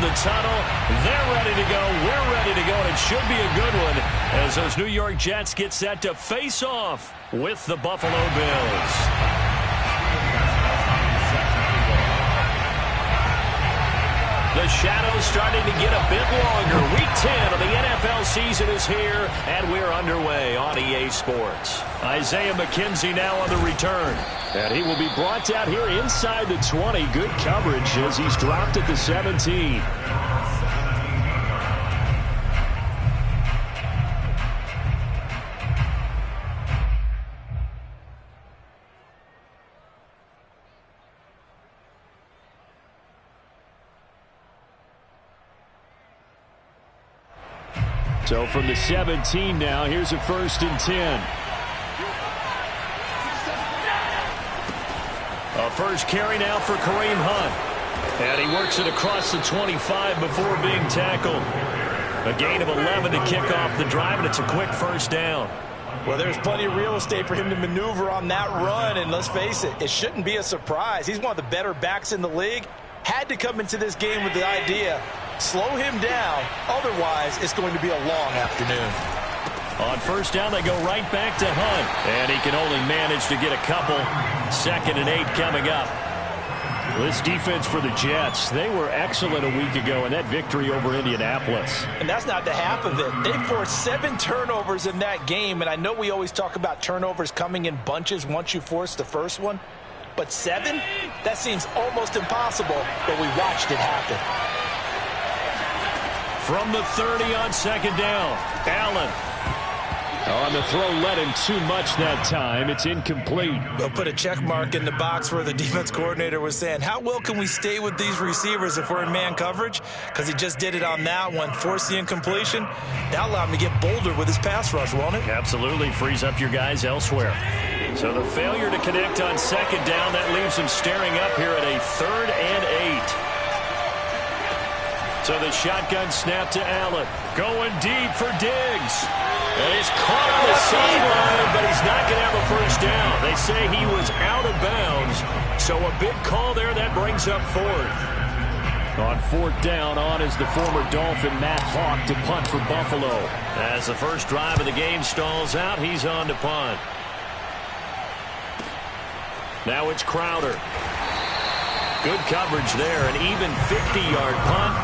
the tunnel. They're ready to go. We're ready to go. And it should be a good one as those New York Jets get set to face off with the Buffalo Bills. The shadow's starting to get a bit longer. Week 10 of the NFL season is here, and we're underway on EA Sports. Isaiah McKenzie now on the return. And he will be brought out here inside the 20. Good coverage as he's dropped at the 17. So from the 17 now, here's a 1st and 10. A first carry now for Kareem Hunt. And he works it across the 25 before being tackled. A gain of 11 to kick off the drive, and it's a quick 1st down. Well, there's plenty of real estate for him to maneuver on that run, and let's face it, it shouldn't be a surprise. He's one of the better backs in the league. Had to come into this game with the idea, slow him down, otherwise it's going to be a long afternoon. On 1st down, they go right back to Hunt, and he can only manage to get a couple. 2nd and 8 coming up. This defense for the Jets, they were excellent a week ago in that victory over Indianapolis. And that's not the half of it. They forced 7 turnovers in that game, and I know we always talk about turnovers coming in bunches once you force the first one. But 7? That seems almost impossible, but we watched it happen. From the 30 on 2nd down, Allen. On the throw, led him too much that time. It's incomplete. They'll put a check mark in the box where the defense coordinator was saying, how well can we stay with these receivers if we're in man coverage? Because he just did it on that one. Forced the incompletion. That allowed him to get bolder with his pass rush, won't it? Absolutely. Frees up your guys elsewhere. So the failure to connect on 2nd down, that leaves him staring up here at a 3rd and 8. So the shotgun snap to Allen. Going deep for Diggs. And he's caught on the sideline, but he's not going to have a 1st down. They say he was out of bounds. So a big call there that brings up 4th. On 4th down, on is the former Dolphin Matt Hawk to punt for Buffalo. As the first drive of the game stalls out, he's on to punt. Now it's Crowder. Good coverage there. An even 50-yard punt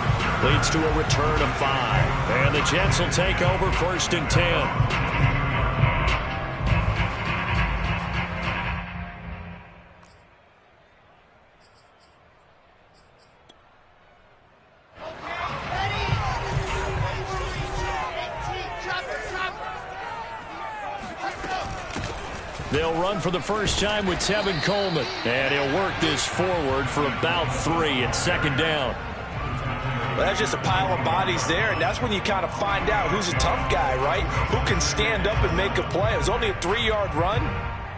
leads to a return of 5. And the Jets will take over 1st and 10. They'll run for the first time with Tevin Coleman. And he'll work this forward for about 3 at 2nd down. Well, that's just a pile of bodies there, and that's when you kind of find out who's a tough guy, right? Who can stand up and make a play. It was only a 3-yard run,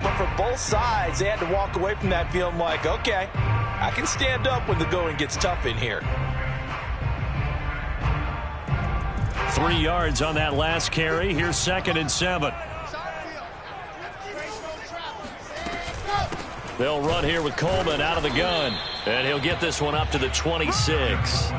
but for both sides, they had to walk away from that feeling like, okay, I can stand up when the going gets tough in here. 3 yards on that last carry. Here's 2nd and 7. They'll run here with Coleman out of the gun. And he'll get this one up to the 26.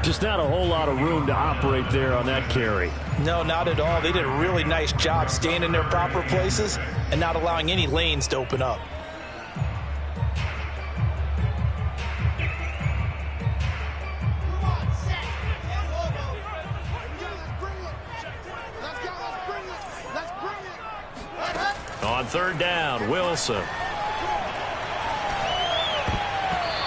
Just not a whole lot of room to operate there on that carry. No, not at all. They did a really nice job staying in their proper places and not allowing any lanes to open up. On 3rd down, Wilson.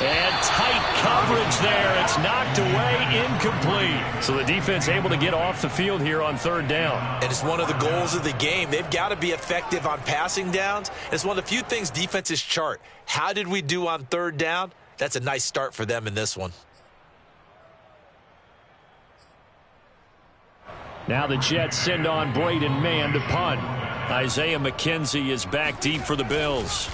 And tight coverage there. It's knocked away, incomplete. So the defense able to get off the field here on 3rd down. And it's one of the goals of the game. They've got to be effective on passing downs. It's one of the few things defenses chart. How did we do on 3rd down? That's a nice start for them in this one. Now the Jets send on Braden Mann to punt. Isaiah McKenzie is back deep for the Bills.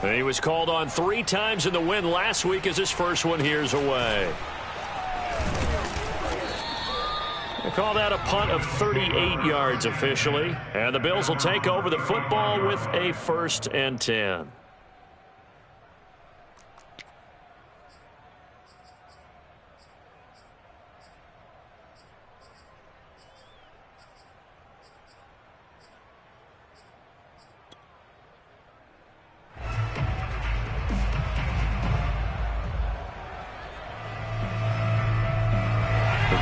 He was called on 3 times in the win last week as his first one here's away. They call that a punt of 38 yards officially. And the Bills will take over the football with a 1st and 10.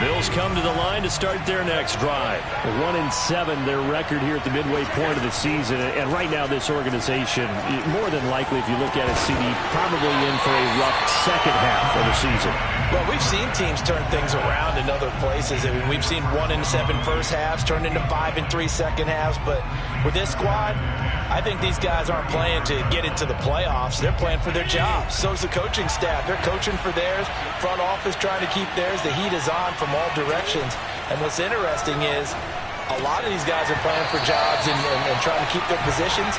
Bills come to the line to start their next drive. 1-7, their record here at the midway point of the season. And right now, this organization, more than likely, if you look at it, CD, probably in for a rough second half of the season. Well, we've seen teams turn things around in other places. I mean, we've seen 1-7 first halves turn into 5-3 second halves. But with this squad, I think these guys aren't playing to get into the playoffs. They're playing for their jobs. So is the coaching staff. They're coaching for theirs. Front office trying to keep theirs. The heat is on from all directions. And what's interesting is a lot of these guys are playing for jobs and trying to keep their positions.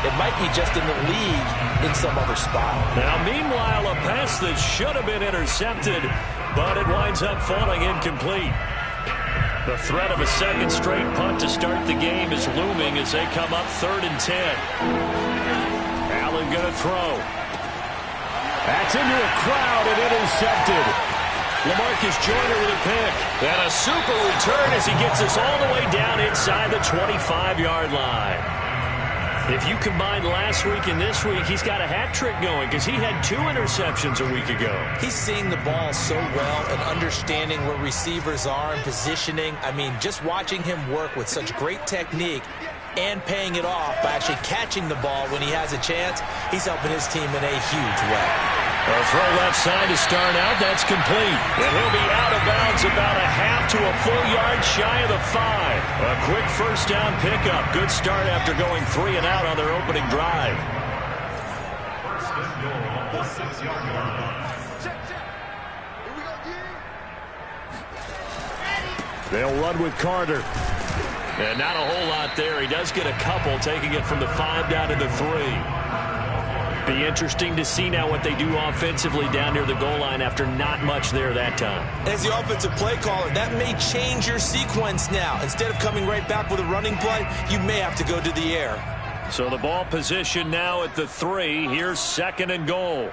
It might be just in the league in some other spot. Now, meanwhile, a pass that should have been intercepted, but it winds up falling incomplete. The threat of a second straight punt to start the game is looming as they come up 3rd and 10. Allen going to throw. That's into a crowd and intercepted. LaMarcus Joyner with a pick. And a super return as he gets us all the way down inside the 25-yard line. If you combine last week and this week, he's got a hat trick going because he had 2 interceptions a week ago. He's seeing the ball so well and understanding where receivers are and positioning. I mean, just watching him work with such great technique and paying it off by actually catching the ball when he has a chance, he's helping his team in a huge way. A throw left side to start out. That's complete. And he'll be out of bounds about a half to a full yard shy of the 5. A quick first down pickup. Good start after going 3 and out on their opening drive. First and goal on the 6-yard line. They'll run with Carter. And not a whole lot there. He does get a couple, taking it from the 5 down to the 3. Be interesting to see now what they do offensively down near the goal line after not much there that time. As the offensive play caller, that may change your sequence now. Instead of coming right back with a running play, you may have to go to the air. So the ball position now at the 3. Here's 2nd and goal.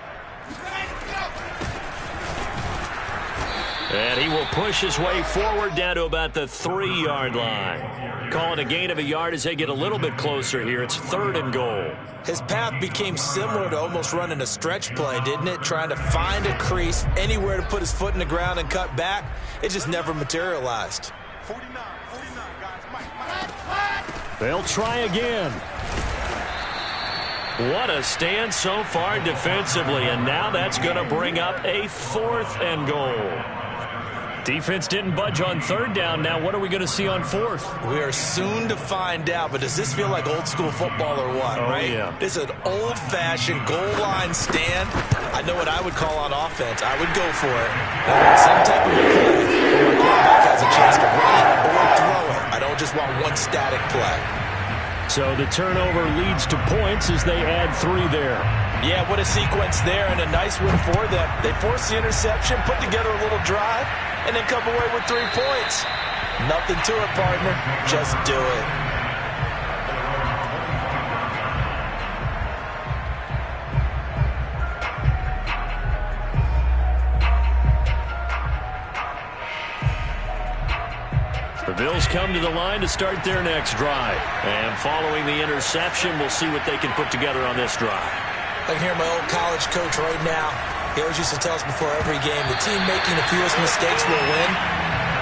And he will push his way forward down to about the 3-yard line. Calling a gain of a yard as they get a little bit closer here. It's 3rd and goal. His path became similar to almost running a stretch play, didn't it? Trying to find a crease, anywhere to put his foot in the ground and cut back. It just never materialized. 49, guys. They'll try again. What a stand so far defensively, and now that's going to bring up a 4th and goal. Defense didn't budge on 3rd down. Now what are we going to see on 4th? We are soon to find out, but does this feel like old school football or what, right? Yeah. This is an old-fashioned goal line stand. I know what I would call on offense. I would go for it. I want some type of a play where my quarterback has a chance to run it or throw it. I don't just want one static play. So the turnover leads to points as they add 3 there. Yeah, what a sequence there and a nice win for them. They forced the interception, put together a little drive, and then come away with 3 points. Nothing to it, partner. Just do it. The Bills come to the line to start their next drive. And following the interception, we'll see what they can put together on this drive. I can hear my old college coach right now. He always used to tell us before every game, the team making the fewest mistakes will win.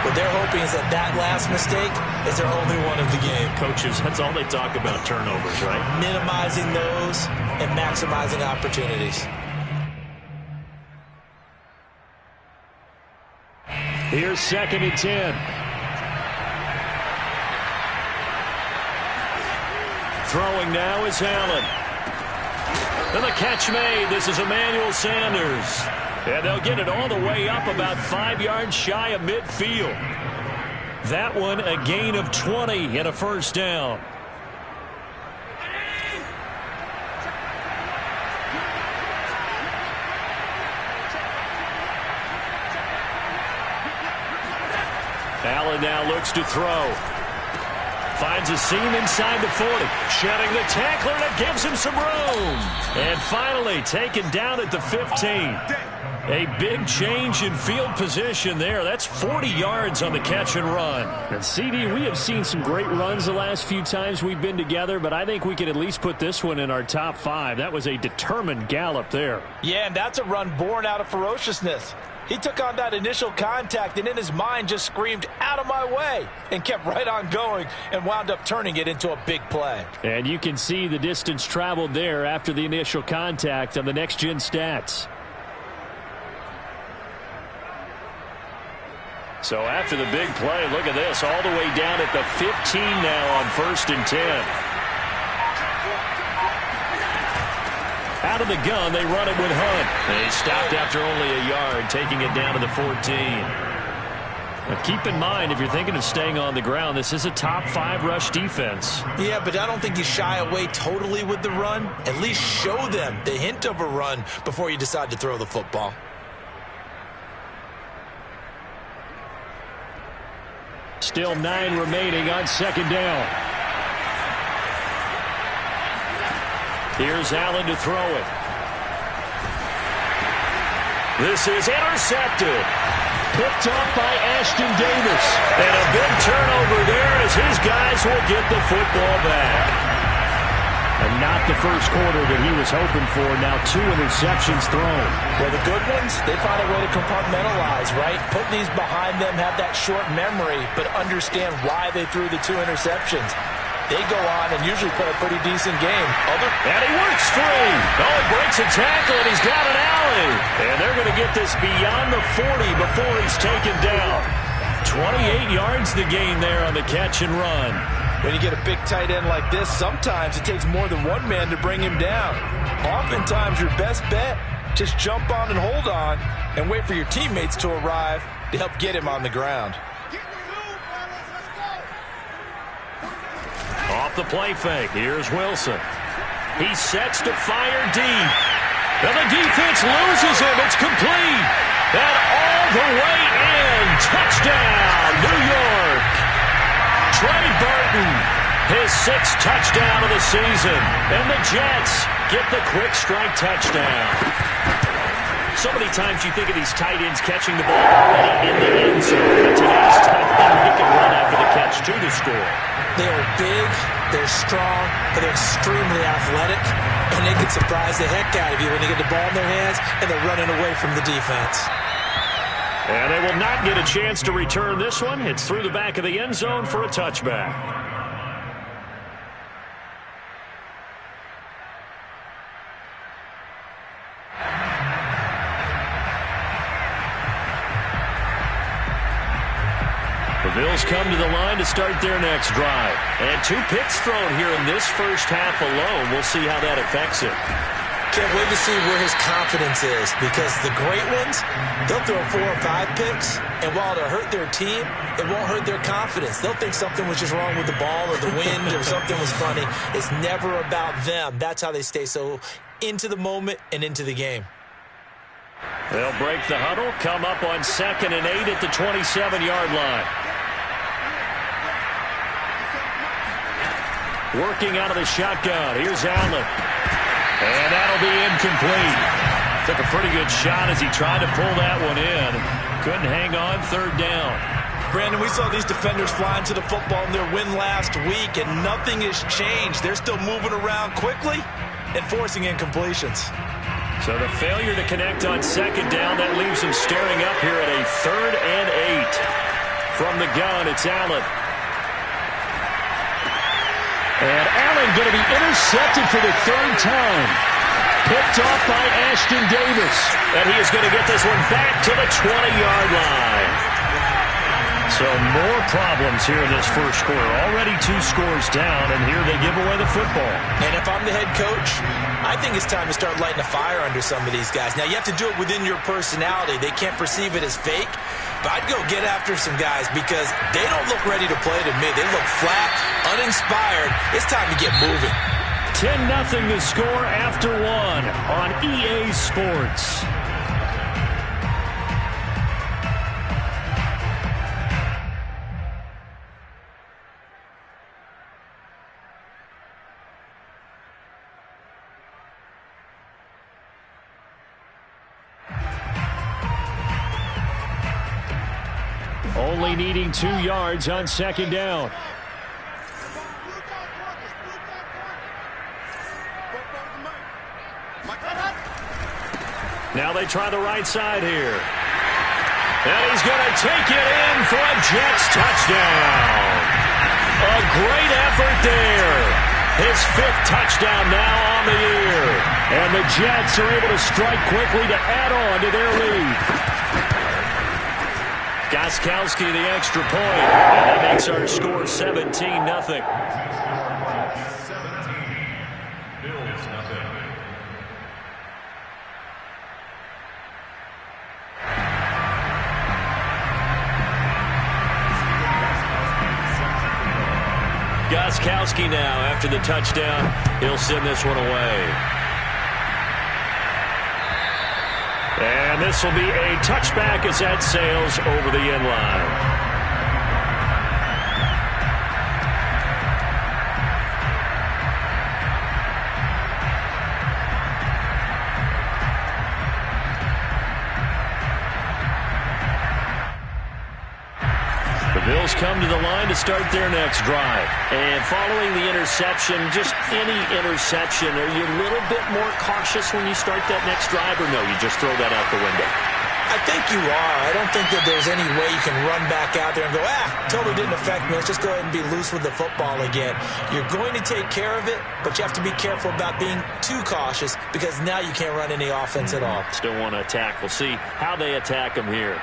What they're hoping is that that last mistake is their only one of the game. Coaches, that's all they talk about, turnovers, right? Minimizing those and maximizing opportunities. Here's 2nd and 10. Throwing now is Allen. And the catch made. This is Emmanuel Sanders. And they'll get it all the way up about 5 yards shy of midfield. That one a gain of 20 and a first down. Allen now looks to throw. Finds a seam inside the 40. Shedding the tackler, and it gives him some room. And finally taken down at the 15. A big change in field position there. That's 40 yards on the catch and run. And CD, we have seen some great runs the last few times we've been together, but I think we can at least put this one in our top 5. That was a determined gallop there. Yeah, and that's a run born out of ferociousness. He took on that initial contact and in his mind just screamed, "Out of my way," and kept right on going and wound up turning it into a big play. And you can see the distance traveled there after the initial contact on the next-gen stats. So after the big play, look at this, all the way down at the 15 now on 1st and 10. Out of the gun, they run it with Hunt. They stopped after only a yard, taking it down to the 14. Now keep in mind, if you're thinking of staying on the ground, this is a top 5 rush defense. Yeah, but I don't think you shy away totally with the run. At least show them the hint of a run before you decide to throw the football. Still 9 remaining on 2nd down. Here's Allen to throw it. This is intercepted. Picked up by Ashton Davis. And a big turnover there as his guys will get the football back. And not the first quarter that he was hoping for. Now 2 interceptions thrown. Well, the good ones, they find a way to compartmentalize, right? Put these behind them, have that short memory, but understand why they threw the 2 interceptions. They go on and usually play a pretty decent game. And he works free. Oh, he breaks a tackle, and he's got an alley. And they're going to get this beyond the 40 before he's taken down. 28 yards the gain there on the catch and run. When you get a big tight end like this, sometimes it takes more than one man to bring him down. Oftentimes, your best bet, just jump on and hold on and wait for your teammates to arrive to help get him on the ground. Off the play fake, here's Wilson. He sets to fire deep. And the defense loses him. It's complete. And all the way in. Touchdown, New York. Trey Burton, his 6th touchdown of the season. And the Jets get the quick strike touchdown. So many times you think of these tight ends catching the ball already in the end zone. But today's tight end, he can run after the catch, too, to score. They are big, they're strong, but they're extremely athletic, and they can surprise the heck out of you when they get the ball in their hands and they're running away from the defense. And they will not get a chance to return this one. It's through the back of the end zone for a touchback. The Bills come to the line to start their next drive. And 2 picks thrown here in this first half alone. We'll see how that affects it. Can't wait to see where his confidence is, because the great ones, they'll throw 4 or 5 picks, and while it'll hurt their team, it won't hurt their confidence. They'll think something was just wrong with the ball or the wind or something was funny. It's never about them. That's how they stay so into the moment and into the game. They'll break the huddle, come up on 2nd and 8 at the 27-yard line. Working out of the shotgun. Here's Allen. And that'll be incomplete. Took a pretty good shot as he tried to pull that one in. Couldn't hang on, 3rd down. Brandon, we saw these defenders flying to the football in their win last week, and nothing has changed. They're still moving around quickly and forcing incompletions. So the failure to connect on 2nd down, that leaves them staring up here at a 3rd and 8. From the gun, it's Allen. And Allen going to be intercepted for the 3rd time. Picked off by Ashton Davis. And he is going to get this one back to the 20-yard line. So more problems here in this first quarter. Already 2 scores down, and here they give away the football. And if I'm the head coach, I think it's time to start lighting a fire under some of these guys. Now, you have to do it within your personality. They can't perceive it as fake. But I'd go get after some guys because they don't look ready to play to me. They look flat, uninspired. It's time to get moving. 10-0 to score after 1 on EA Sports. Only needing 2 yards on second down. Now they try the right side here. And he's going to take it in for a Jets touchdown. A great effort there. His 5th touchdown now on the year. And the Jets are able to strike quickly to add on to their lead. Gostkowski the extra point. And that makes our score 17-0. 17. Bills nothing. Gostkowski now after the touchdown. He'll send this one away. And this will be a touchback as that sails over the end line. Bills come to the line to start their next drive. And following the interception, just any interception, are you a little bit more cautious when you start that next drive, or no, you just throw that out the window? I think you are. I don't think that there's any way you can run back out there and go, totally didn't affect me. Let's just go ahead and be loose with the football again. You're going to take care of it, but you have to be careful about being too cautious because now you can't run any offense at all. Still want to attack. We'll see how they attack them here.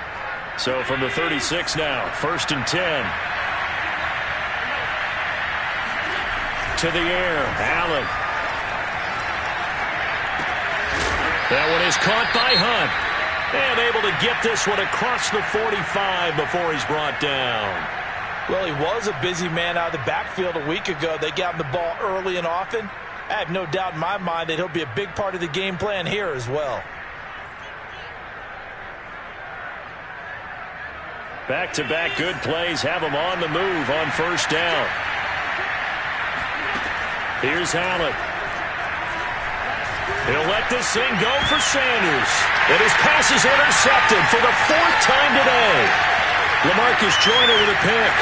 So from the 36 now, 1st and 10. To the air, Allen. That one is caught by Hunt. And able to get this one across the 45 before he's brought down. Well, he was a busy man out of the backfield a week ago. They got him the ball early and often. I have no doubt in my mind that he'll be a big part of the game plan here as well. Back-to-back good plays have him on the move on 1st down. Here's Allen. He'll let this thing go for Sanders. And his pass is intercepted for the 4th time today. LaMarcus Joyner with a pick.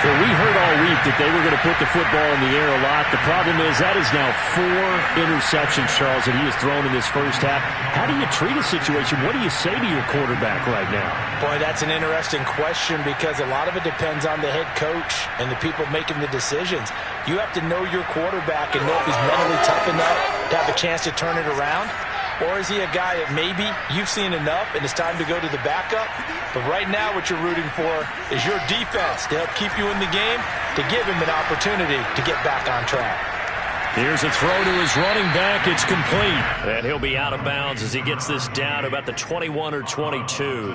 Well, we heard all week that they were going to put the football in the air a lot. The problem is that is now 4 interceptions, Charles, that he has thrown in this first half. How do you treat a situation? What do you say to your quarterback right now? Boy, that's an interesting question because a lot of it depends on the head coach and the people making the decisions. You have to know your quarterback and know if he's mentally tough enough to have a chance to turn it around. Or is he a guy that maybe you've seen enough and it's time to go to the backup? But right now what you're rooting for is your defense to help keep you in the game, to give him an opportunity to get back on track. Here's a throw to his running back. It's complete. And he'll be out of bounds as he gets this down to about the 21 or 22.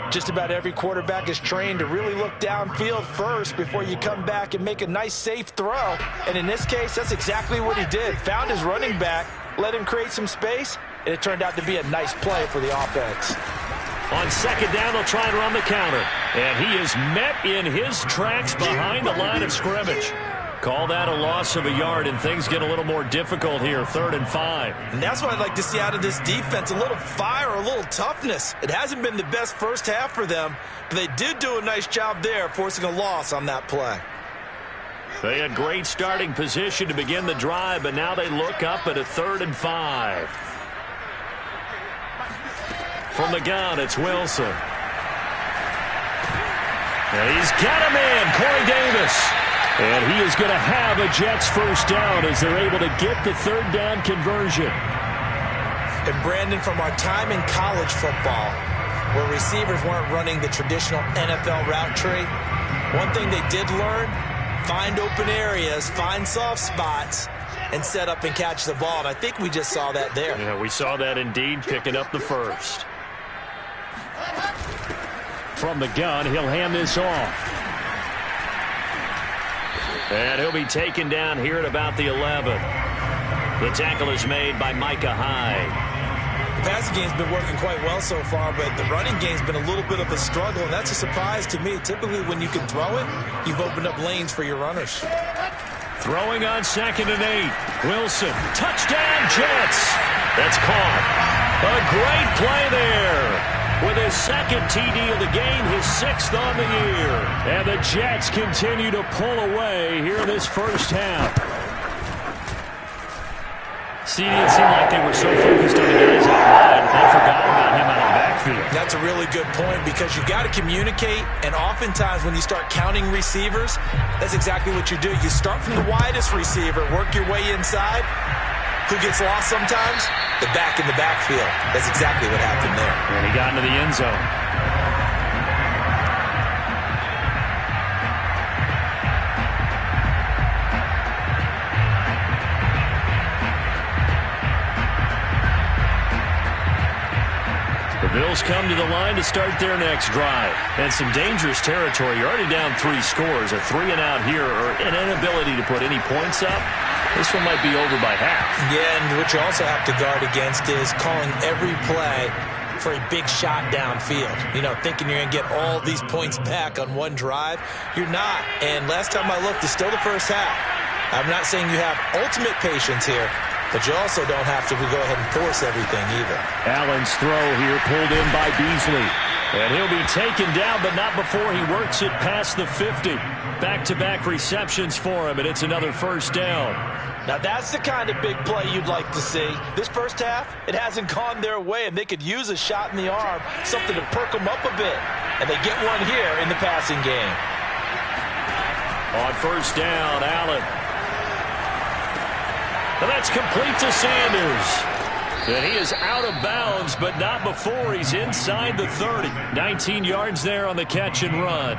Just about every quarterback is trained to really look downfield first before you come back and make a nice, safe throw. And in this case, that's exactly what he did. Found his running back, let him create some space, and it turned out to be a nice play for the offense. On 2nd down, they'll try and run the counter. And he is met in his tracks behind the line of scrimmage. Call that a loss of a yard, and things get a little more difficult here, 3rd and 5. And that's what I'd like to see out of this defense, a little fire, a little toughness. It hasn't been the best first half for them, but they did do a nice job there, forcing a loss on that play. They had great starting position to begin the drive, but now they look up at a 3rd and 5. From the gun, it's Wilson. And he's got a man, Corey Davis. And he is going to have a Jets first down as they're able to get the 3rd down conversion. And Brandon, from our time in college football, where receivers weren't running the traditional NFL route tree, one thing they did learn, find open areas, find soft spots, and set up and catch the ball. And I think we just saw that there. Yeah, we saw that indeed, picking up the first. From the gun, he'll hand this off. And he'll be taken down here at about the 11. The tackle is made by Micah Hyde. The passing game's been working quite well so far, but the running game's been a little bit of a struggle, and that's a surprise to me. Typically, when you can throw it, you've opened up lanes for your runners. Throwing on 2nd and 8. Wilson, touchdown Jets. That's caught. A great play there. With his second TD of the game, his 6th on the year. And the Jets continue to pull away here in this first half. See, it seemed like they were so focused on the guys out wide, they forgot about him out of the backfield. That's a really good point because you've got to communicate, and oftentimes when you start counting receivers, that's exactly what you do. You start from the widest receiver, work your way inside. Who gets lost sometimes? The back in the backfield. That's exactly what happened there. And he got into the end zone. The Bills come to the line to start their next drive. And some dangerous territory. You're already down 3 scores. A 3-and-out here, or an inability to put any points up. This one might be over by half. Yeah, and what you also have to guard against is calling every play for a big shot downfield. You know, thinking you're going to get all these points back on one drive. You're not. And last time I looked, it's still the first half. I'm not saying you have ultimate patience here, but you also don't have to go ahead and force everything either. Allen's throw here pulled in by Beasley. And he'll be taken down, but not before he works it past the 50. Back-to-back receptions for him, and it's another first down. Now that's the kind of big play you'd like to see. This first half, it hasn't gone their way, and they could use a shot in the arm, something to perk them up a bit. And they get one here in the passing game. On first down, Allen. And that's complete to Sanders. And he is out of bounds, but not before he's inside the 30. 19 yards there on the catch and run.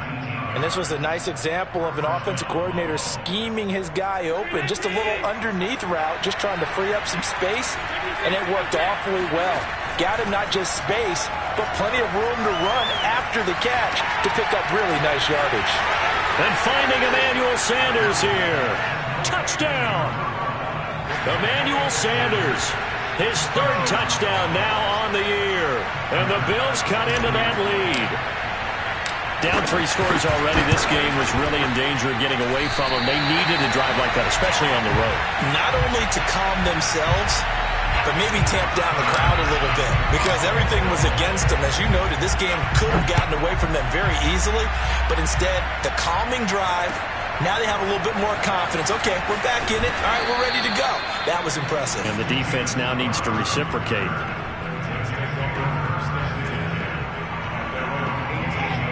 And this was a nice example of an offensive coordinator scheming his guy open. Just a little underneath route, just trying to free up some space, and it worked awfully well. Got him not just space, but plenty of room to run after the catch to pick up really nice yardage. And finding Emmanuel Sanders here. Touchdown! Emmanuel Sanders. His 3rd touchdown now on the year. And the Bills cut into that lead. Down 3 scores already. This game was really in danger of getting away from them. They needed a drive like that, especially on the road. Not only to calm themselves, but maybe tamp down the crowd a little bit. Because everything was against them. As you noted, this game could have gotten away from them very easily. But instead, the calming drive, now they have a little bit more confidence. Okay, we're back in it. All right, we're ready to go. That was impressive. And the defense now needs to reciprocate.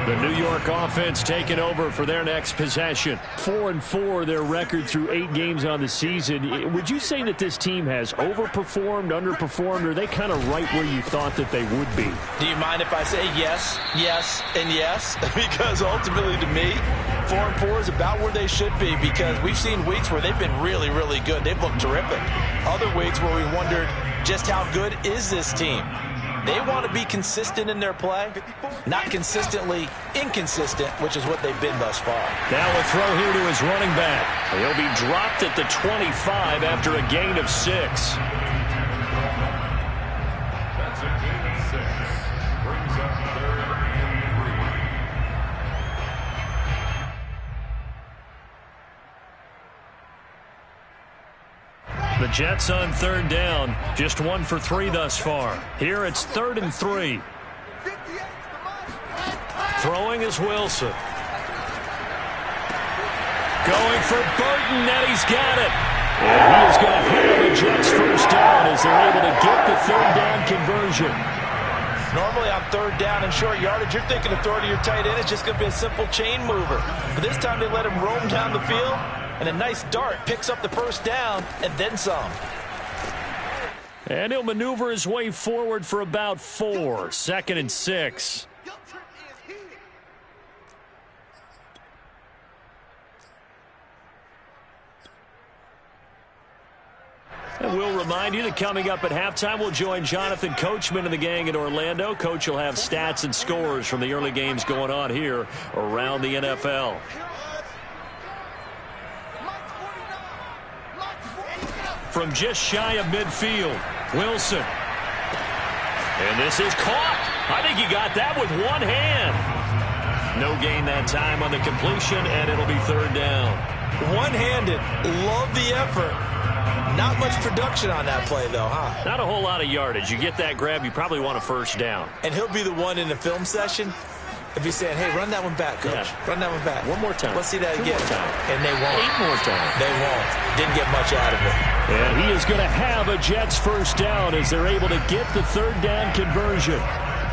The New York offense taking over for their next possession. 4-4 their record through 8 games on the season. Would you say that this team has overperformed, underperformed, or are they kind of right where you thought that they would be? Do you mind if I say yes, yes, and yes? Because ultimately to me, 4-4 is about where they should be, because we've seen weeks where they've been really, really good. They've looked terrific. Other weeks where we wondered just how good is this team. They want to be consistent in their play, not consistently inconsistent, which is what they've been thus far. Now a throw here to his running back. He'll be dropped at the 25 after a gain of 6. That's a gain of 6. Brings up 3rd and 3. The Jets on 3rd down. Just 1 for 3 thus far. Here it's 3rd and 3. Throwing is Wilson. Going for Burton, and he's got it. And he is going to have the Jets first down as they're able to get the 3rd down conversion. Normally on 3rd down and short yardage, you're thinking of throwing to your tight end. It's just going to be a simple chain mover. But this time they let him roam down the field. And a nice dart picks up the first down and then some. And he'll maneuver his way forward for about 4. 2nd and 6. And we'll remind you that coming up at halftime, we'll join Jonathan Coachman and the gang in Orlando. Coach will have stats and scores from the early games going on here around the NFL. From just shy of midfield, Wilson. And this is caught. I think he got that with one hand. No gain that time on the completion, and it'll be 3rd down. One-handed. Love the effort. Not much production on that play, though, huh? Not a whole lot of yardage. You get that grab, you probably want a first down. And he'll be the one in the film session if he's saying, hey, run that one back, coach. Yeah. Run that one back. One more time. Let's see that Two again. more time. And they won't. 8 more times. They won't. Didn't get much out of it. And he is going to have a Jets first down as they're able to get the third down conversion.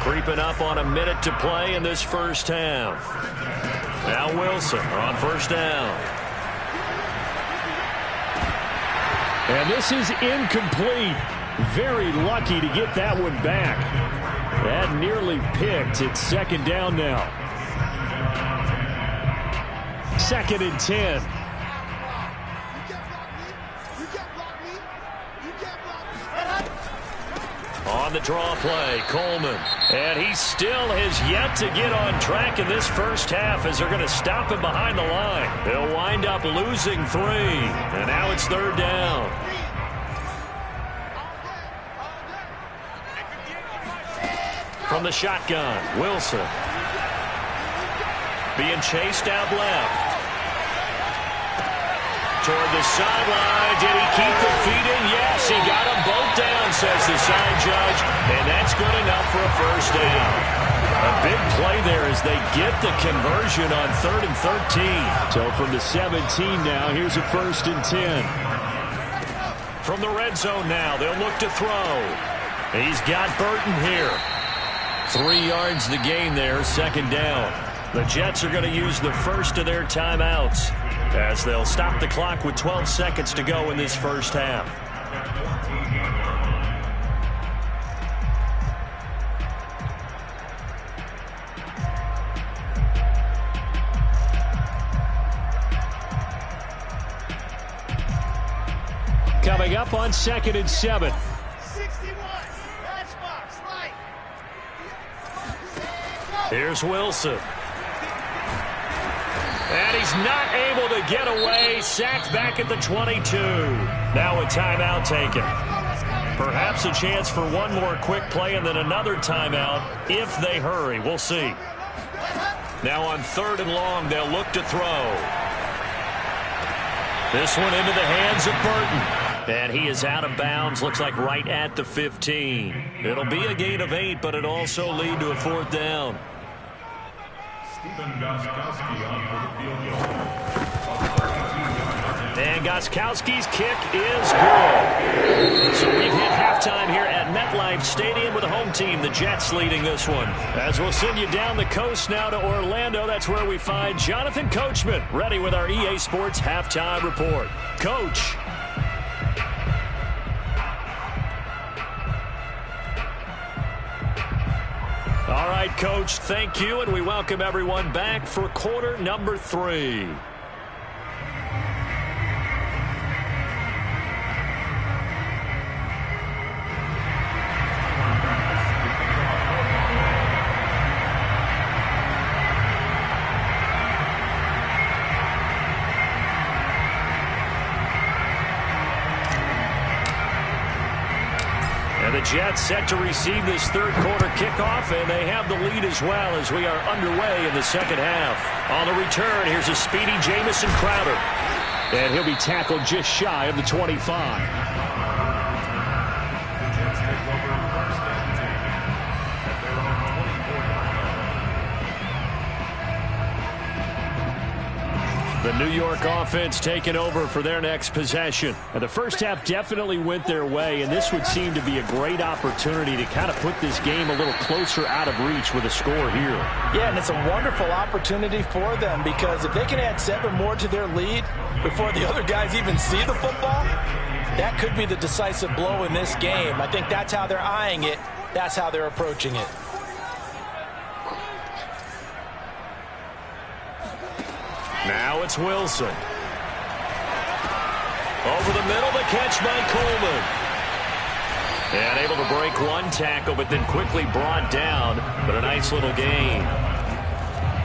Creeping up on a minute to play in this first half. Now Wilson on first down. And this is incomplete. Very lucky to get that one back. That nearly picked. It's second down now. 2nd and 10. On the draw play, Coleman. And he still has yet to get on track in this first half as they're going to stop him behind the line. They'll wind up losing 3. And now it's third down. From the shotgun, Wilson. Being chased out left. Toward the sideline. Did he keep the feet in? Yes, he got them both down, says the side judge. And that's good enough for a first down. A big play there as they get the conversion on 3rd and 13. So from the 17 now, here's a 1st and 10. From the red zone now, they'll look to throw. He's got Burton here. 3 yards the gain there, second down. The Jets are going to use the first of their timeouts as they'll stop the clock with 12 seconds to go in this first half. Coming up on 2nd and 7. Here's Wilson. And he's not able to get away. Sacked back at the 22. Now a timeout taken. Perhaps a chance for one more quick play and then another timeout if they hurry. We'll see. Now on 3rd and long, they'll look to throw. This one into the hands of Burton. And he is out of bounds. Looks like right at the 15. It'll be a gain of 8, but it also lead to a 4th down. And Gostkowski's kick is good. So we've hit halftime here at MetLife Stadium with the home team, the Jets, leading this one. As we'll send you down the coast now to Orlando, that's where we find Jonathan Coachman, ready with our EA Sports halftime report. Coach. All right, Coach, thank you, and we welcome everyone back for quarter number 3. The Jets set to receive this third quarter kickoff, and they have the lead as well as we are underway in the second half. On the return, here's a speedy Jamison Crowder. And he'll be tackled just shy of the 25. The New York offense taking over for their next possession. And the first half definitely went their way, and this would seem to be a great opportunity to kind of put this game a little closer out of reach with a score here. Yeah, and it's a wonderful opportunity for them because if they can add 7 more to their lead before the other guys even see the football, that could be the decisive blow in this game. I think that's how they're eyeing it. That's how they're approaching it. Now it's Wilson. Over the middle, the catch by Coleman. And able to break one tackle, but then quickly brought down. But a nice little gain.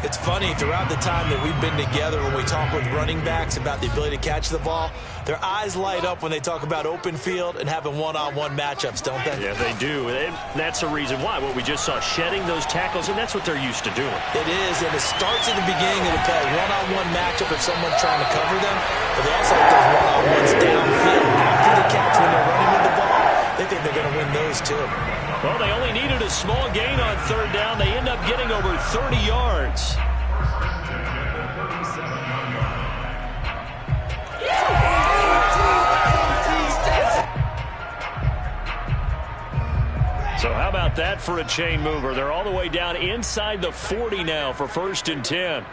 It's funny, throughout the time that we've been together, when we talk with running backs about the ability to catch the ball, their eyes light up when they talk about open field and having one-on-one matchups, don't they? Yeah, they do. And that's the reason why. What we just saw, shedding those tackles, and that's what they're used to doing. It is, and it starts at the beginning of the play. One-on-one matchup if someone's trying to cover them, but they also have those one-on-ones downfield after the catch when they're running with the ball. They think they're going to win those, too. Well, they only needed a small gain on third down. They end up getting over 30 yards. So how about that for a chain mover? They're all the way down inside the 40 now for 1st and 10.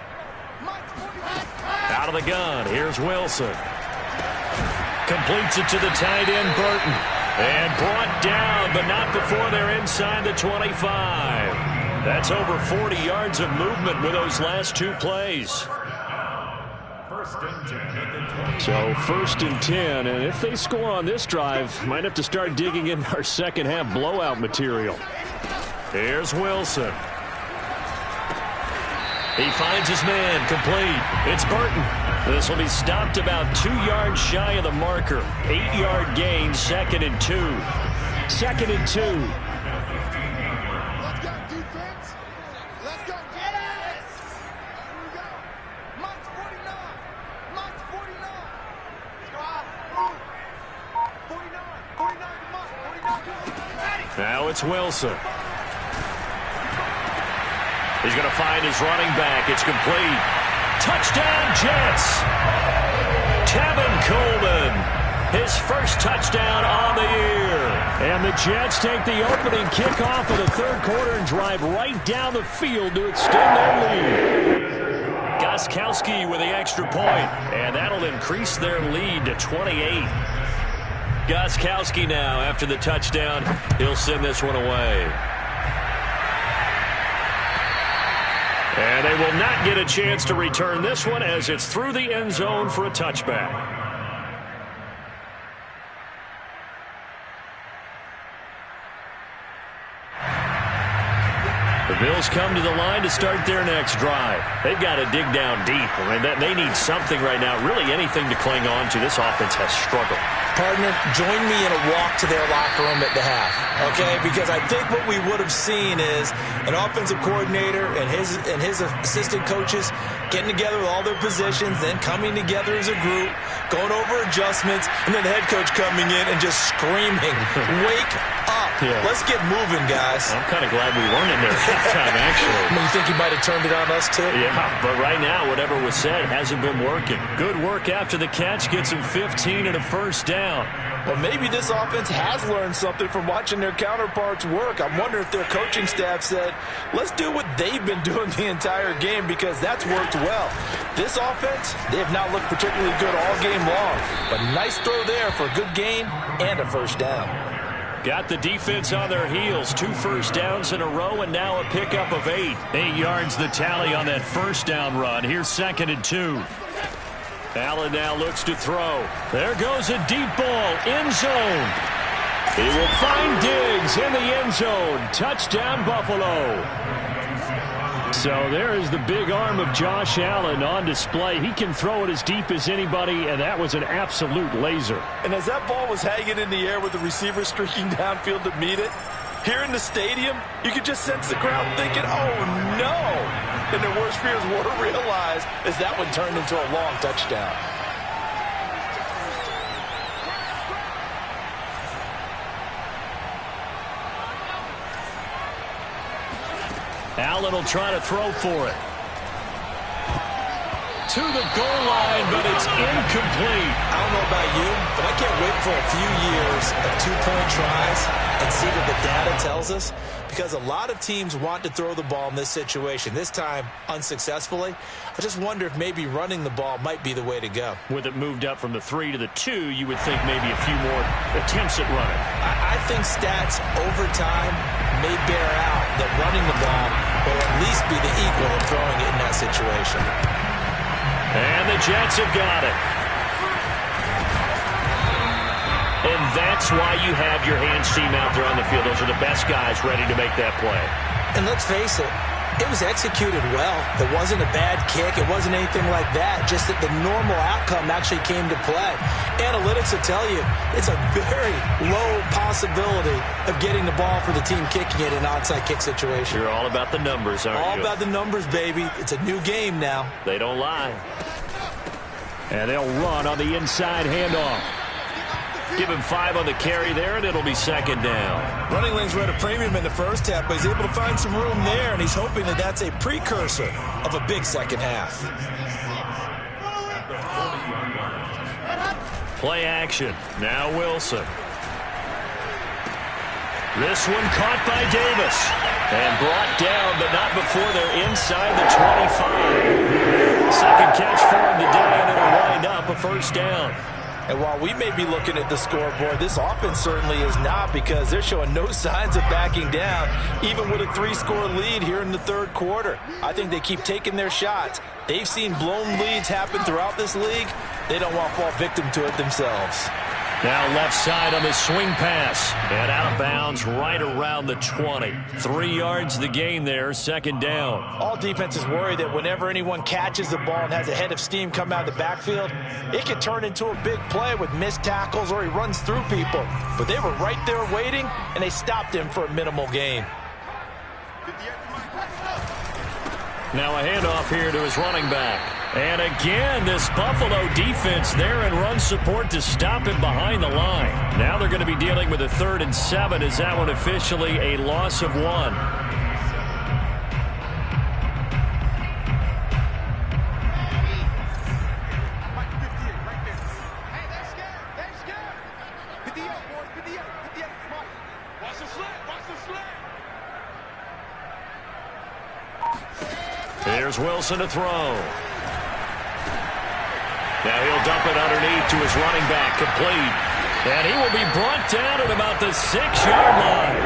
Out of the gun, here's Wilson. Completes it to the tight end, Burton. And brought down, but not before they're inside the 25. That's over 40 yards of movement with those last two plays. 1st and 10 at the 20. So 1st and 10, and if they score on this drive, might have to start digging in our second half blowout material. Here's Wilson. He finds his man, complete. It's Burton. This will be stopped about 2 yards shy of the marker. 8-yard gain, 2nd and 2. 2nd and 2. Let's go, defense. Let's go. Get it. Here we go. Mike's 49. Mike's 49. Let's go out. Move. 49. 49 to Mike. 49. Ready. Now it's Wilson. He's going to find his running back. It's complete. Touchdown, Jets. Tevin Coleman, his first touchdown on the year. And the Jets take the opening kickoff of the third quarter and drive right down the field to extend their lead. Gostkowski with the extra point, and that'll increase their lead to 28. Gostkowski now, after the touchdown, he'll send this one away. And they will not get a chance to return this one as it's through the end zone for a touchback. The Bills come to the line to start their next drive. They've got to dig down deep. I mean, they need something right now, really anything to cling on to. This offense has struggled. Partner, join me in a walk to their locker room at the half, okay? Because I think what we would have seen is an offensive coordinator and his assistant coaches getting together with all their positions, then coming together as a group, going over adjustments, and then the head coach coming in and just screaming, wake up. Yeah. Let's get moving, guys. I'm kind of glad we weren't in there at halftime, actually. I mean, you think he might have turned it on us, too? Yeah, but right now, whatever was said hasn't been working. Good work after the catch. Gets him 15 and a first down. Well, maybe this offense has learned something from watching their counterparts work. I'm wondering if their coaching staff said, let's do what they've been doing the entire game because that's worked well. This offense, they have not looked particularly good all game long. But nice throw there for a good gain and a first down. Got the defense on their heels. 2 first downs in a row and now a pickup of 8. 8 yards the tally on that first down run. Here's 2nd and 2. Allen now looks to throw. There goes a deep ball. End zone. He will find Diggs in the end zone. Touchdown, Buffalo. So there is the big arm of Josh Allen on display. He can throw it as deep as anybody, and that was an absolute laser. And as that ball was hanging in the air with the receiver streaking downfield to meet it, here in the stadium, you could just sense the crowd thinking, oh, no. And their worst fears were realized as that one turned into a long touchdown. Allen will try to throw for it. To the goal line, but it's incomplete. I don't know about you, but I can't wait for a few years of 2-point tries and see what the data tells us, because a lot of teams want to throw the ball in this situation, this time unsuccessfully. I just wonder if maybe running the ball might be the way to go. With it moved up from the 3 to the 2, you would think maybe a few more attempts at running. I think stats over time may bear out that running the ball will at least be the equal of throwing it in that situation. And the Jets have got it. And that's why you have your hands team out there on the field. Those are the best guys ready to make that play. And let's face it, It was executed well. It wasn't a bad kick. It wasn't anything like that. Just that the normal outcome actually came to play. Analytics will tell you it's a very low possibility of getting the ball for the team kicking it in an onside kick situation. You're all about the numbers, aren't you? All about the numbers, baby. It's a new game now. They don't lie. And they'll run on the inside handoff. Give him 5 on the carry there, and it'll be second down. Running lanes were at a premium in the first half, but he's able to find some room there, and he's hoping that that's a precursor of a big second half. Play action. Now Wilson. This one caught by Davis. And brought down, but not before they're inside the 25. Second catch for him today, and it'll wind up a first down. And while we may be looking at the scoreboard, this offense certainly is not, because they're showing no signs of backing down, even with a 3-score lead here in the third quarter. I think they keep taking their shots. They've seen blown leads happen throughout this league. They don't want to fall victim to it themselves. Now left side on the swing pass. And out of bounds right around the 20. 3 yards the gain there, second down. All defenses worry that whenever anyone catches the ball and has a head of steam come out of the backfield, it could turn into a big play with missed tackles or he runs through people. But they were right there waiting, and they stopped him for a minimal gain. Now a handoff here to his running back. And again, this Buffalo defense there in run support to stop him behind the line. Now they're going to be dealing with a 3rd and 7. Is that one officially a loss of 1? Here's Wilson to throw. Now he'll dump it underneath to his running back, complete. And he will be brought down at about the 6-yard line.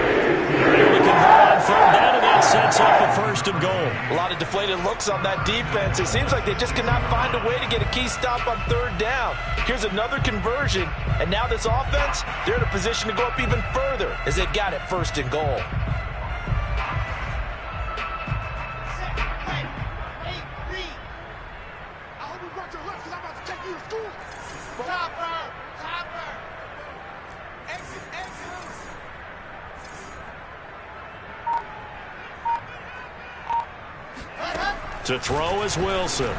They're able to convert on 3rd down, and that sets up a 1st and goal. A lot of deflated looks on that defense. It seems like they just cannot find a way to get a key stop on 3rd down. Here's another conversion, and now this offense, they're in a position to go up even further as they've got it 1st and goal. To throw is Wilson.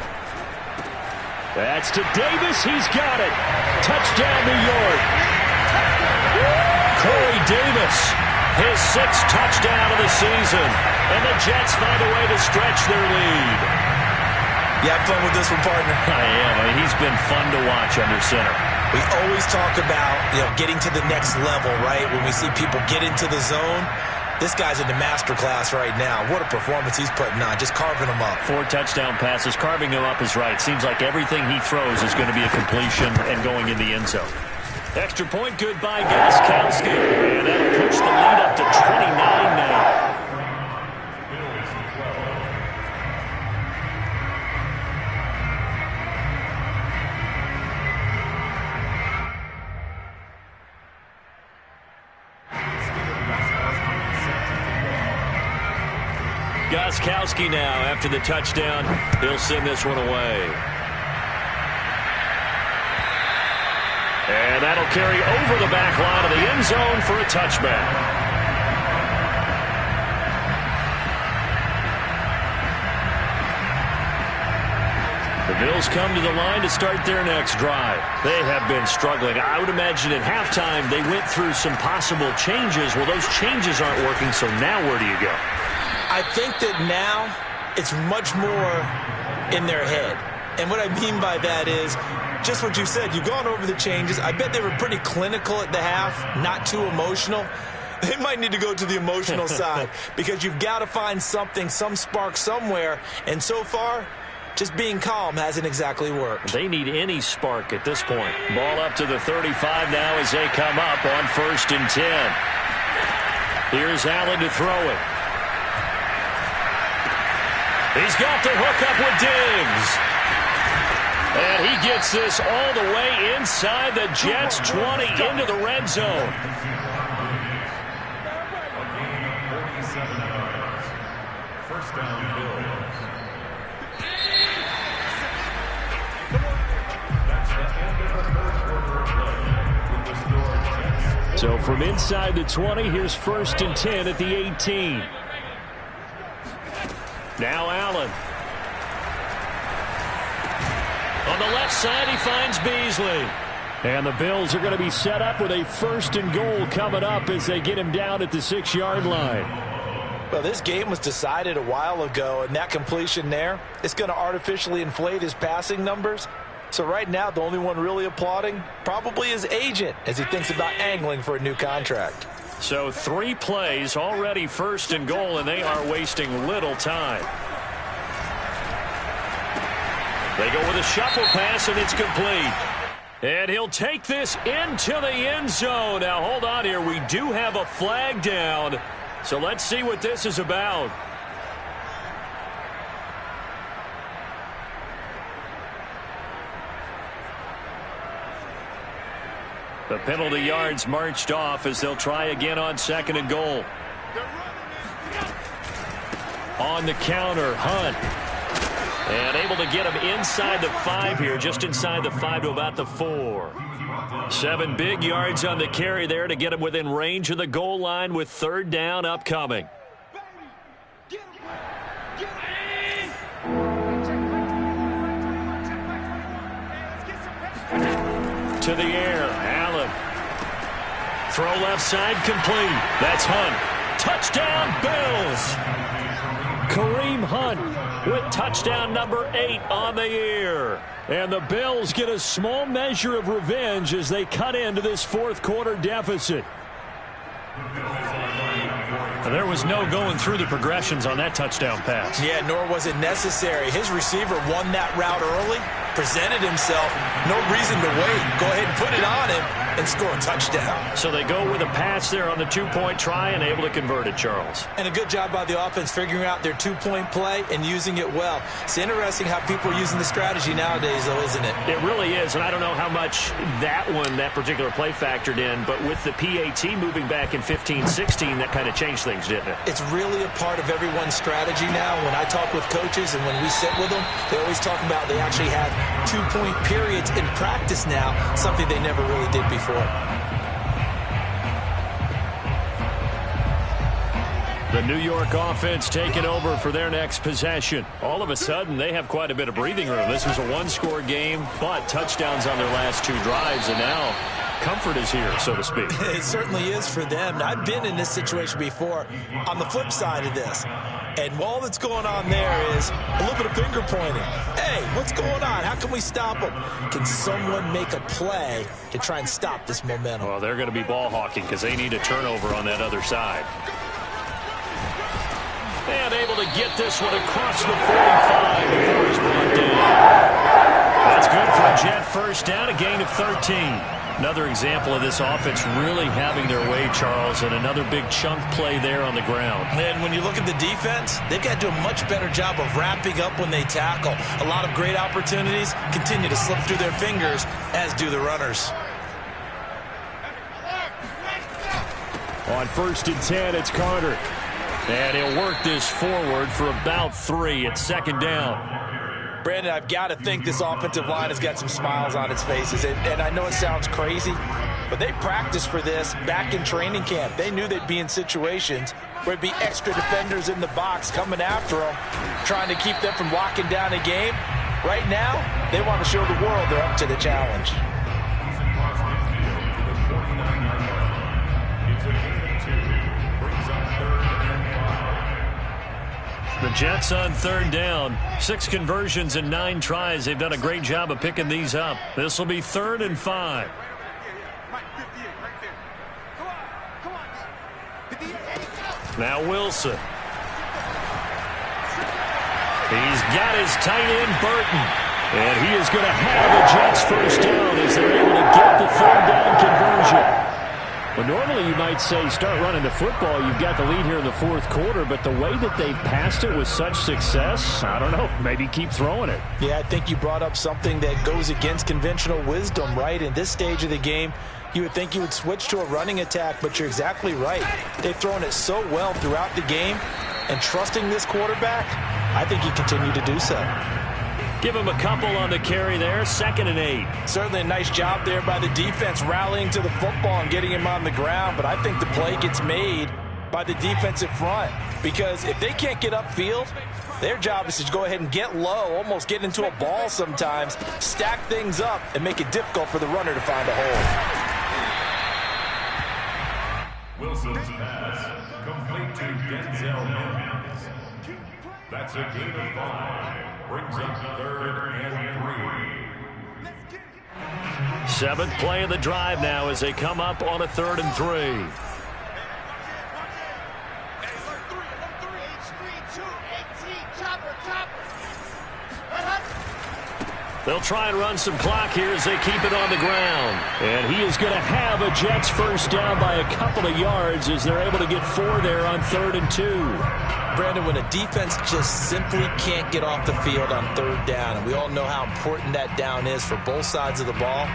That's to Davis. He's got it. Touchdown, New York. Corey Davis, his 6th touchdown of the season. And the Jets find a way to stretch their lead. You have fun with this one, partner? I am. I mean, he's been fun to watch under center. We always talk about, getting to the next level, right? When we see people get into the zone. This guy's in the master class right now. What a performance he's putting on, just carving them up. 4 touchdown passes. Carving them up is right. Seems like everything he throws is going to be a completion and going in the end zone. Extra point good by Gostkowski. And that'll push the lead up to 29 now. Gostkowski now, after the touchdown, he'll send this one away. And that'll carry over the back line of the end zone for a touchback. The Bills come to the line to start their next drive. They have been struggling. I would imagine at halftime they went through some possible changes. Well, those changes aren't working, so now where do you go? I think that now it's much more in their head. And what I mean by that is just what you said. You've gone over the changes. I bet they were pretty clinical at the half, not too emotional. They might need to go to the emotional side because you've got to find something, some spark somewhere. And so far, just being calm hasn't exactly worked. They need any spark at this point. Ball up to the 35 now as they come up on 1st and 10. Here's Allen to throw it. He's got the hook up with Diggs. And he gets this all the way inside the Jets' 20 into the red zone. First down, Bills. That's the end of the first quarter of play. With the score 10. So from inside the 20, here's 1st and 10 at the 18. Now Allen. On the left side, he finds Beasley. And the Bills are going to be set up with a 1st and goal coming up as they get him down at the 6-yard line. Well, this game was decided a while ago, and that completion there, it's going to artificially inflate his passing numbers. So right now, the only one really applauding probably his agent as he thinks about angling for a new contract. So 3 plays, already 1st and goal, and they are wasting little time. They go with a shuffle pass, and it's complete. And he'll take this into the end zone. Now, hold on here. We do have a flag down. So let's see what this is about. The penalty yards marched off as they'll try again on 2nd and goal. On the counter, Hunt. And able to get him inside the 5 here, just inside the 5 to about the 4. 7 big yards on the carry there to get him within range of the goal line with 3rd down upcoming. To the air, Allen. Throw left side complete. That's Hunt. Touchdown, Bills. Kareem Hunt with touchdown number 8 on the year. And the Bills get a small measure of revenge as they cut into this 4th quarter deficit. There was no going through the progressions on that touchdown pass. Yeah, nor was it necessary. His receiver won that route early, presented himself, no reason to wait. Go ahead and put it on him and score a touchdown. So they go with a pass there on the 2-point try and able to convert it, Charles. And a good job by the offense figuring out their 2-point play and using it well. It's interesting how people are using the strategy nowadays, though, isn't it? It really is, and I don't know how much that particular play factored in, but with the PAT moving back in 15-16, that kind of changed things, didn't it? It's really a part of everyone's strategy now. When I talk with coaches and when we sit with them, they always talk about they actually have 2-point periods in practice now, something they never really did before. The New York offense taking over for their next possession. All of a sudden, they have quite a bit of breathing room. This was a 1-score game, but touchdowns on their last 2 drives, and now comfort is here, so to speak. It certainly is for them. Now, I've been in this situation before on the flip side of this. And all that's going on there is a little bit of finger pointing. Hey, what's going on? How can we stop them? Can someone make a play to try and stop this momentum? Well, they're going to be ball hawking because they need a turnover on that other side. And able to get this one across the 45 before he's brought down. That's good for a Jet 1st down, a gain of 13. Another example of this offense really having their way, Charles, and another big chunk play there on the ground. And when you look at the defense, they've got to do a much better job of wrapping up when they tackle. A lot of great opportunities continue to slip through their fingers, as do the runners. On 1st and 10, it's Carter. And he'll work this forward for about 3 at 2nd down. Brandon, I've got to think this offensive line has got some smiles on its faces. And I know it sounds crazy, but they practiced for this back in training camp. They knew they'd be in situations where it'd be extra defenders in the box coming after them, trying to keep them from locking down a game. Right now, they want to show the world they're up to the challenge. The Jets on 3rd down. 6 conversions and 9 tries. They've done a great job of picking these up. This will be 3rd and 5. Now Wilson. He's got his tight end, Burton. And he is going to have the Jets 1st down as they're able to get the 3rd down conversion. Well, normally you might say start running the football. You've got the lead here in the 4th quarter, but the way that they've passed it with such success, I don't know, maybe keep throwing it. Yeah, I think you brought up something that goes against conventional wisdom, right? In this stage of the game, you would think you would switch to a running attack, but you're exactly right. They've thrown it so well throughout the game, and trusting this quarterback, I think you continue to do so. Give him a couple on the carry there, 2nd and 8. Certainly a nice job there by the defense rallying to the football and getting him on the ground, but I think the play gets made by the defensive front, because if they can't get upfield, their job is to go ahead and get low, almost get into a ball sometimes, stack things up, and make it difficult for the runner to find a hole. Wilson's pass complete to Denzel Mims. That's a gain of 5. Brings up 3rd and 3. 7th play of the drive now as they come up on a 3rd and 3. They'll try and run some clock here as they keep it on the ground. And he is going to have a Jets first down by a couple of yards as they're able to get 4 there on 3rd and 2. Brandon, when a defense just simply can't get off the field on 3rd down, and we all know how important that down is for both sides of the ball,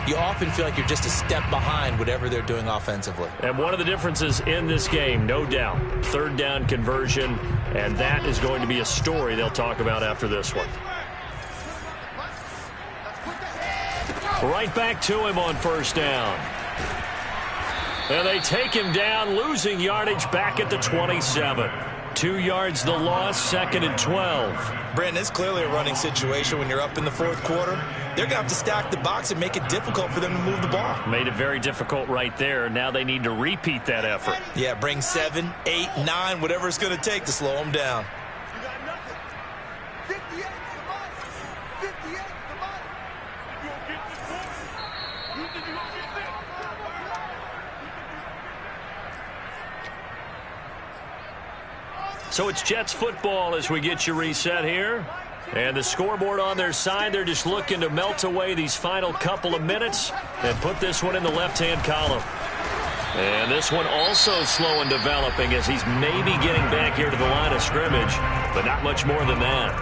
you often feel like you're just a step behind whatever they're doing offensively. And one of the differences in this game, no doubt, 3rd down conversion, and that is going to be a story they'll talk about after this one. Right back to him on 1st down. And they take him down, losing yardage back at the 27. 2 yards the loss, 2nd and 12. Brandon, it's clearly a running situation when you're up in the 4th quarter. They're going to have to stack the box and make it difficult for them to move the ball. Made it very difficult right there. Now they need to repeat that effort. Yeah, bring 7, 8, 9, whatever it's going to take to slow them down. So it's Jets football as we get you reset here. And the scoreboard on their side, they're just looking to melt away these final couple of minutes and put this one in the left-hand column. And this one also slow in developing as he's maybe getting back here to the line of scrimmage, but not much more than that.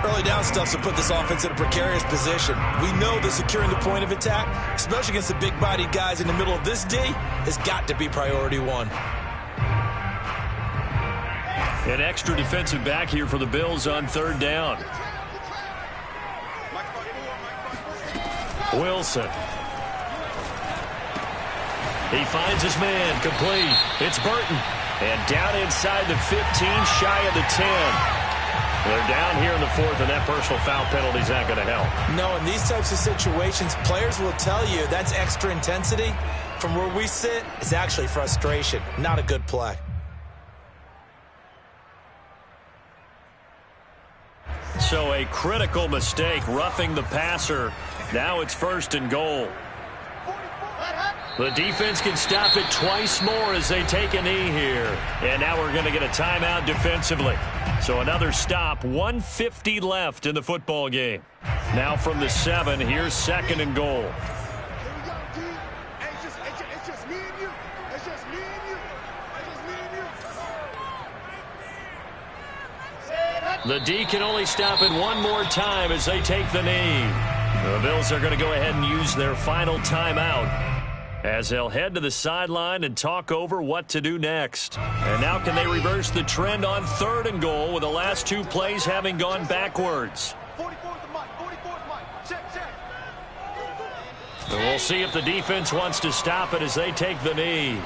Early down stuff to put this offense in a precarious position. We know that securing the point of attack, especially against the big-bodied guys in the middle of this D, has got to be priority 1. An extra defensive back here for the Bills on 3rd down. Wilson. He finds his man, complete. It's Burton. And down inside the 15, shy of the 10. They're down here in the 4th, and that personal foul penalty is not going to help. No, in these types of situations, players will tell you that's extra intensity. From where we sit, it's actually frustration. Not a good play. So a critical mistake, roughing the passer. Now it's 1st and goal. The defense can stop it twice more as they take a knee here. And now we're going to get a timeout defensively. So another stop, 1:50 left in the football game. Now from the 7, here's 2nd and goal. The D can only stop it one more time as they take the knee. The Bills are going to go ahead and use their final timeout as they'll head to the sideline and talk over what to do next. And now can they reverse the trend on 3rd and goal with the last 2 plays having gone backwards? And we'll see if the defense wants to stop it as they take the knee.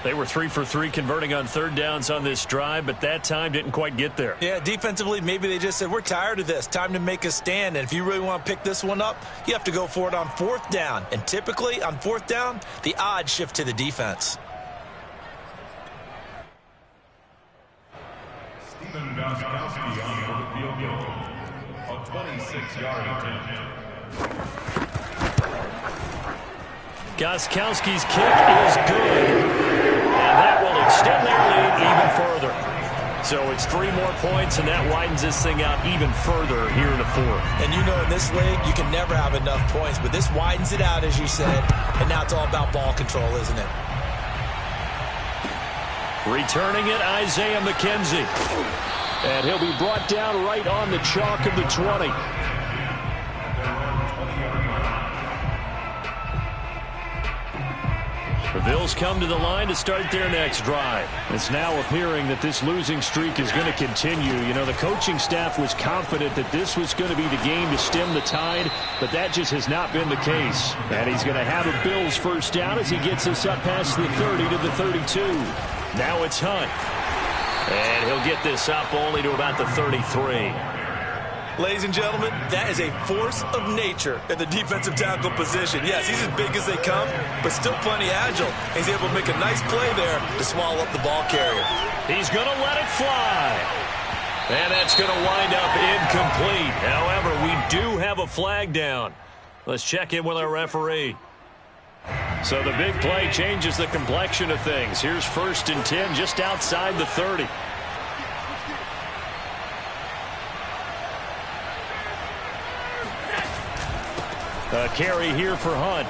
They were 3 for 3 converting on 3rd downs on this drive, but that time didn't quite get there. Yeah, defensively, maybe they just said, we're tired of this. Time to make a stand. And if you really want to pick this one up, you have to go for it on 4th down. And typically, on 4th down, the odds shift to the defense. Stephen Gostkowski on for the field goal. A 26-yard attempt. Gostkowski's kick is good, and that will extend their lead even further. So it's 3 more points, and that widens this thing out even further here in the 4th. And you know in this league, you can never have enough points, but this widens it out, as you said, and now it's all about ball control, isn't it? Returning it, Isaiah McKenzie. And he'll be brought down right on the chalk of the 20. The Bills come to the line to start their next drive. It's now appearing that this losing streak is going to continue. You know, the coaching staff was confident that this was going to be the game to stem the tide, but that just has not been the case. And he's going to have a Bills first down as he gets us up past the 30 to the 32. Now it's Hunt. And he'll get this up only to about the 33. Ladies and gentlemen, that is a force of nature at the defensive tackle position. Yes, he's as big as they come, but still plenty agile. He's able to make a nice play there to swallow up the ball carrier. He's going to let it fly. And that's going to wind up incomplete. However, we do have a flag down. Let's check in with our referee. So the big play changes the complexion of things. Here's 1st and 10 just outside the 30. A carry here for Hunt.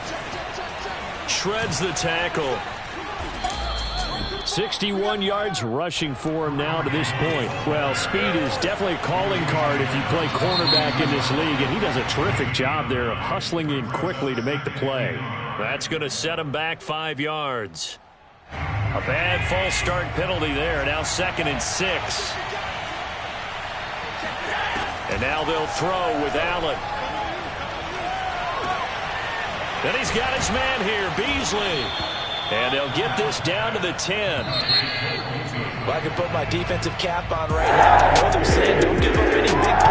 Shreds the tackle. 61 yards rushing for him now to this point. Well, speed is definitely a calling card if you play cornerback in this league, and he does a terrific job there of hustling in quickly to make the play. That's going to set him back 5 yards. A bad false start penalty there. Now 2nd and 6. And now they'll throw with Allen. Then he's got his man here, Beasley. And they'll get this down to the 10. Well, I can put my defensive cap on right now. I know they're saying don't give up any big